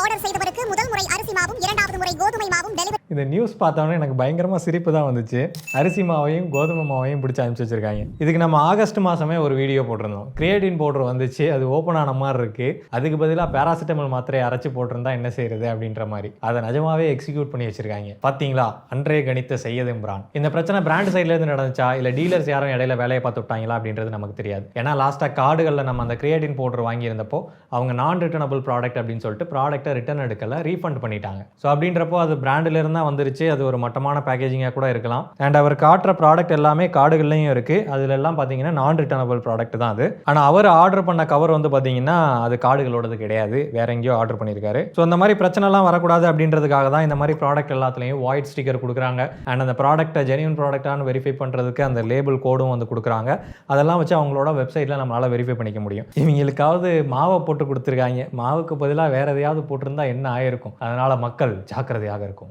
Order செய்தவருக்கு முதல் முறை அரிசி மாவும் இரண்டாவது முறை கோதுமை மாவும் டெலிவரி. இந்த நியூஸ் பார்த்தோன்னே எனக்கு பயங்கரமாக சிரிப்பு தான் வந்துச்சு. அரிசி மாவையும் கோதுமை மாவையும் பிடிச்சி அனுப்பிச்சி வச்சிருக்காங்க. இதுக்கு நம்ம ஆகஸ்ட் மாதமே ஒரு வீடியோ போட்டிருந்தோம். கிரியேட்டின் பவுடர் வந்துச்சு, அது ஓப்பன் ஆன மாதிரி இருக்கு, அதுக்கு பதிலாக பேராசிட்டமல் மாத்திரையை அரைச்சி போட்டிருந்தா என்ன செய்யறது அப்படின்ற மாதிரி அதை நிஜமாவே எக்ஸிக்யூட் பண்ணி வச்சிருக்காங்க. பார்த்தீங்களா, அன்றே கணித்த செய்யதும் பிராண்ட். இந்த பிரச்சனை பிராண்ட் சைட்ல இருந்து நடந்துச்சா இல்லை டீலர்ஸ் யாரும் இடையில வேலையை பார்த்து விட்டாங்களா அப்படின்றது நமக்கு தெரியாது. ஏன்னா லாஸ்ட்டாக கார்டுகளில் நம்ம அந்த கிரியேட்டின் பவுடர் வாங்கியிருந்தப்போ அவங்க நான் ரிட்டர்னபிள் ப்ராடக்ட் அப்படின்னு சொல்லிட்டு ப்ராடக்ட்டை ரிட்டர்ன் எடுக்கல, ரீஃபண்ட் பண்ணிட்டாங்க. ஸோ அப்படின்றப்போ அது பிராண்டில் இருந்தால் வந்துருச்சு, அது ஒரு மட்டமான பேக்கேஜிங்காக கூட இருக்கலாம். அண்ட் அவர் காட்டுற ப்ராடக்ட் எல்லாமே கார்டுகள்லையும் இருக்கு, அதுல எல்லாம் பார்த்தீங்கன்னா நான் ரிட்டர்னபிள் ப்ராடக்ட் தான் அது. ஆனால் அவர் ஆர்டர் பண்ண கவர் வந்து பார்த்தீங்கன்னா அது கார்டுகளோடது கிடையாது, வேற எங்கேயோ ஆர்டர் பண்ணியிருக்காரு. ஸோ அந்த மாதிரி பிரச்சனைலாம் வரக்கூடாது அப்படின்றதுக்காக தான் இந்த மாதிரி ப்ராடக்ட் எல்லாத்துலையும் வாய்ட் ஸ்டிக்கர் கொடுக்குறாங்க. அண்ட் அந்த ப்ராடக்ட்டை ஜெனியூன் ப்ராடக்டானு வெரிஃபை பண்ணுறதுக்கு அந்த லேபிள் கோடும் வந்து கொடுக்குறாங்க. அதெல்லாம் வச்சு அவங்களோட வெப்சைட்டில் நம்மளால் வெரிஃபை பண்ணிக்க முடியும். இவங்களுக்காவது மாவை போட்டு கொடுத்துருக்காங்க, மாவுக்கு பதிலாக வேற எதையாவது போட்டிருந்தா என்ன ஆயிருக்கும். அதனால மக்கள் ஜாக்கிரதையாக இருக்கும்.